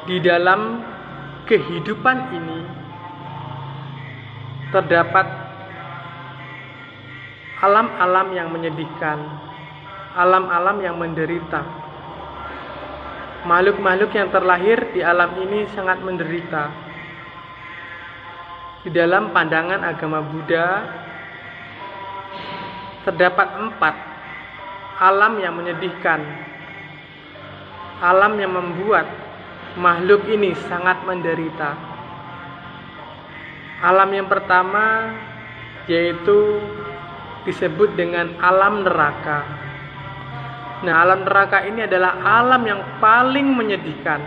Di dalam kehidupan ini terdapat alam-alam yang menyedihkan, alam-alam yang menderita. Makhluk-makhluk yang terlahir di alam ini sangat menderita. Di dalam pandangan agama Buddha terdapat 4 alam yang menyedihkan, alam yang membuat makhluk ini sangat menderita. Alam yang pertama yaitu disebut dengan alam neraka. Nah, alam neraka ini adalah alam yang paling menyedihkan,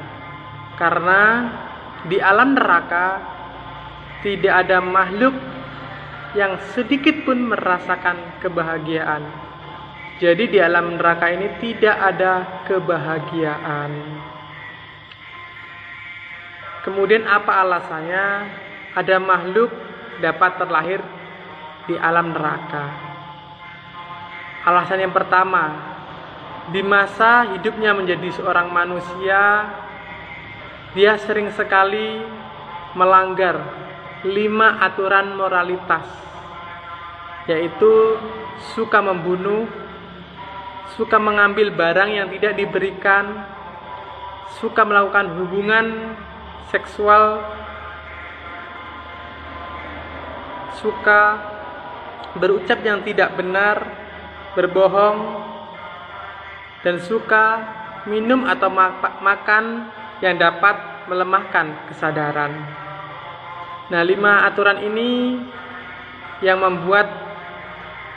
karena di alam neraka tidak ada makhluk yang sedikit pun merasakan kebahagiaan. Jadi di alam neraka ini tidak ada kebahagiaan. Kemudian apa alasannya ada makhluk dapat terlahir di alam neraka? Alasan yang pertama, di masa hidupnya menjadi seorang manusia, dia sering sekali melanggar 5 aturan moralitas, yaitu suka membunuh, suka mengambil barang yang tidak diberikan, suka melakukan hubungan seksual, suka berucap yang tidak benar, berbohong, dan suka minum atau makan yang dapat melemahkan kesadaran. Nah, 5 aturan ini yang membuat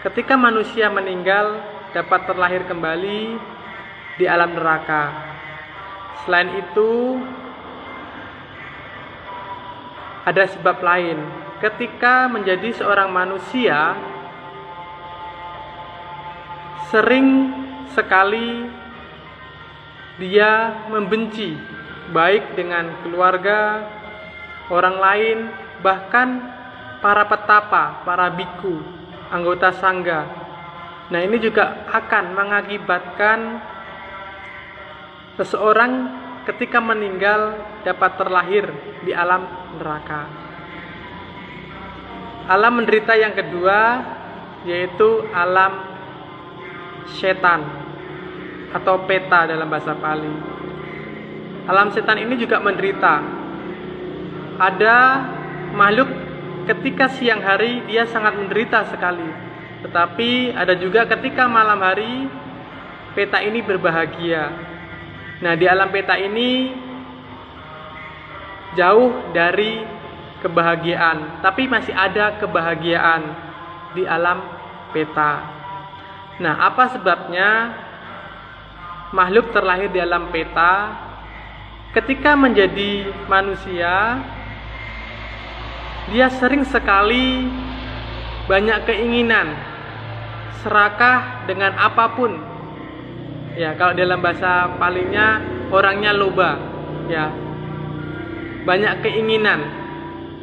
ketika manusia meninggal dapat terlahir kembali di alam neraka. Selain itu, ada sebab lain. Ketika menjadi seorang manusia, sering sekali dia membenci baik dengan keluarga, orang lain, bahkan para petapa, para biku, anggota sangga. Nah, ini juga akan mengakibatkan seseorang ketika meninggal dapat terlahir di alam neraka. Alam menderita yang kedua yaitu alam setan atau peta dalam bahasa Pali. Alam setan ini juga menderita. Ada makhluk ketika siang hari dia sangat menderita sekali, tetapi ada juga ketika malam hari peta ini berbahagia. Nah, di alam peta ini jauh dari kebahagiaan, tapi masih ada kebahagiaan di alam peta. Nah, apa sebabnya makhluk terlahir di alam peta? Ketika menjadi manusia, dia sering sekali banyak keinginan, serakah dengan apapun. Ya, kalau dalam bahasa palingnya orangnya loba, ya. Banyak keinginan,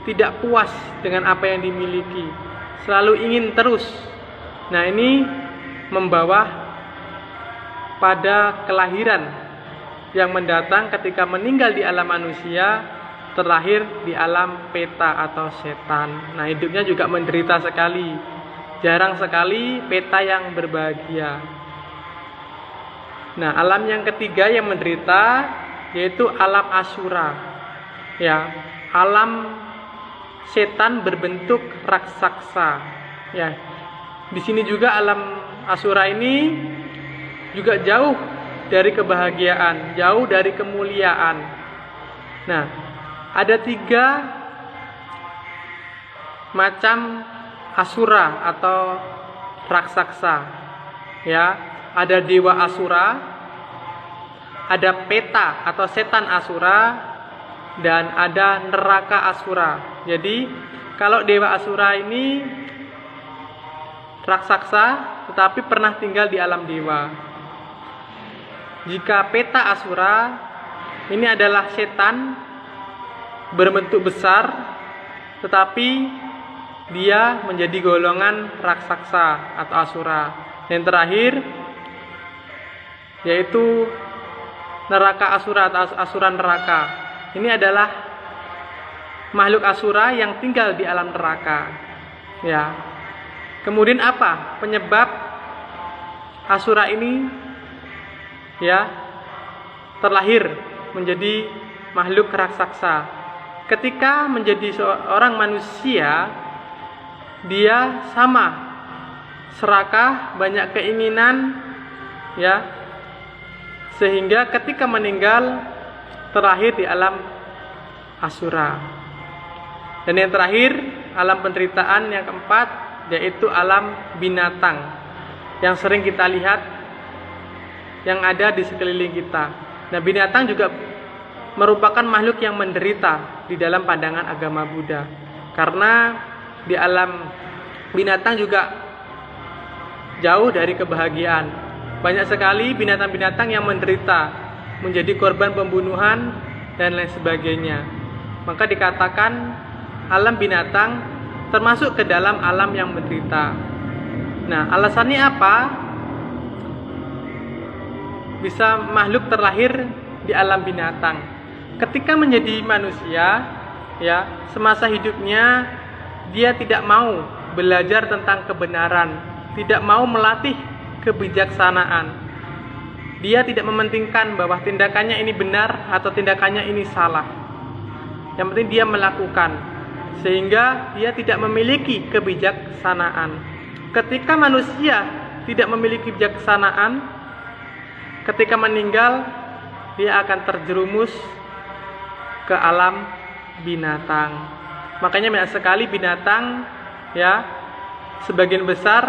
tidak puas dengan apa yang dimiliki, selalu ingin terus. Nah, ini membawa pada kelahiran yang mendatang ketika meninggal di alam manusia, terlahir di alam peta atau setan. Nah, hidupnya juga menderita sekali. Jarang sekali peta yang berbahagia. Nah, alam yang ketiga yang menderita yaitu alam asura. Ya, alam setan berbentuk raksasa. Ya. Di sini juga alam asura ini juga jauh dari kebahagiaan, jauh dari kemuliaan. Nah, ada 3 macam asura atau raksasa. Ya, ada dewa asura, ada peta atau setan asura, dan ada neraka asura. Jadi, kalau dewa asura ini raksasa tetapi pernah tinggal di alam dewa. Jika peta asura ini adalah setan berbentuk besar tetapi dia menjadi golongan raksasa atau asura. Yang terakhir yaitu neraka asura atau asura neraka. ini adalah makhluk asura yang tinggal di alam neraka. Ya. Kemudian apa penyebab asura ini ya terlahir menjadi makhluk raksasa? Ketika menjadi seorang manusia, dia sama serakah, banyak keinginan, ya, sehingga ketika meninggal terlahir di alam asura. Dan yang terakhir, alam penderitaan yang keempat, yaitu alam binatang yang sering kita lihat yang ada di sekeliling kita. Nah, binatang juga merupakan makhluk yang menderita di dalam pandangan agama Buddha, karena di alam binatang juga jauh dari kebahagiaan. Banyak sekali binatang-binatang yang menderita, menjadi korban pembunuhan dan lain sebagainya. Maka dikatakan alam binatang termasuk ke dalam alam yang menderita. Nah, alasannya apa? Bisa makhluk terlahir di alam binatang. Ketika menjadi manusia, ya, semasa hidupnya dia tidak mau belajar tentang kebenaran, tidak mau melatih kebijaksanaan. Dia tidak mementingkan bahwa tindakannya ini benar atau tindakannya ini salah. Yang penting dia melakukan, sehingga dia tidak memiliki kebijaksanaan. Ketika manusia tidak memiliki kebijaksanaan, ketika meninggal dia akan terjerumus ke alam binatang. Makanya banyak sekali binatang, ya, sebagian besar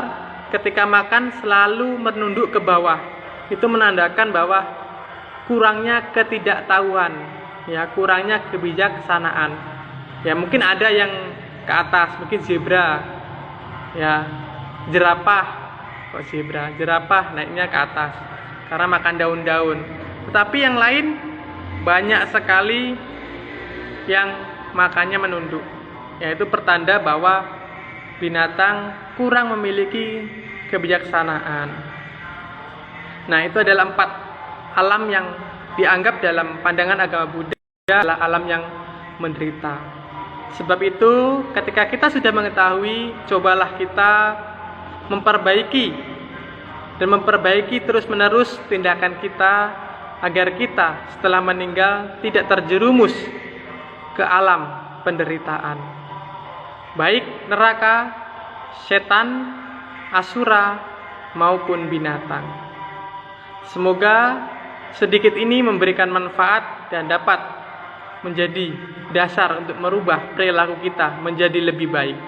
ketika makan selalu menunduk ke bawah. Itu menandakan bahwa kurangnya ketidaktahuan, ya, kurangnya kebijaksanaan. Ya, mungkin ada yang ke atas, mungkin zebra, ya, jerapah, kok zebra, jerapah naiknya ke atas karena makan daun-daun. Tetapi yang lain banyak sekali yang makannya menunduk. Yaitu pertanda bahwa binatang kurang memiliki kebijaksanaan. Nah, itu adalah 4 alam yang dianggap dalam pandangan agama Buddha adalah alam yang menderita. Sebab itu, ketika kita sudah mengetahui, cobalah kita memperbaiki terus-menerus tindakan kita agar kita setelah meninggal tidak terjerumus ke alam penderitaan, baik neraka, setan, asura, maupun binatang. Semoga sedikit ini memberikan manfaat dan dapat menjadi dasar untuk merubah perilaku kita menjadi lebih baik.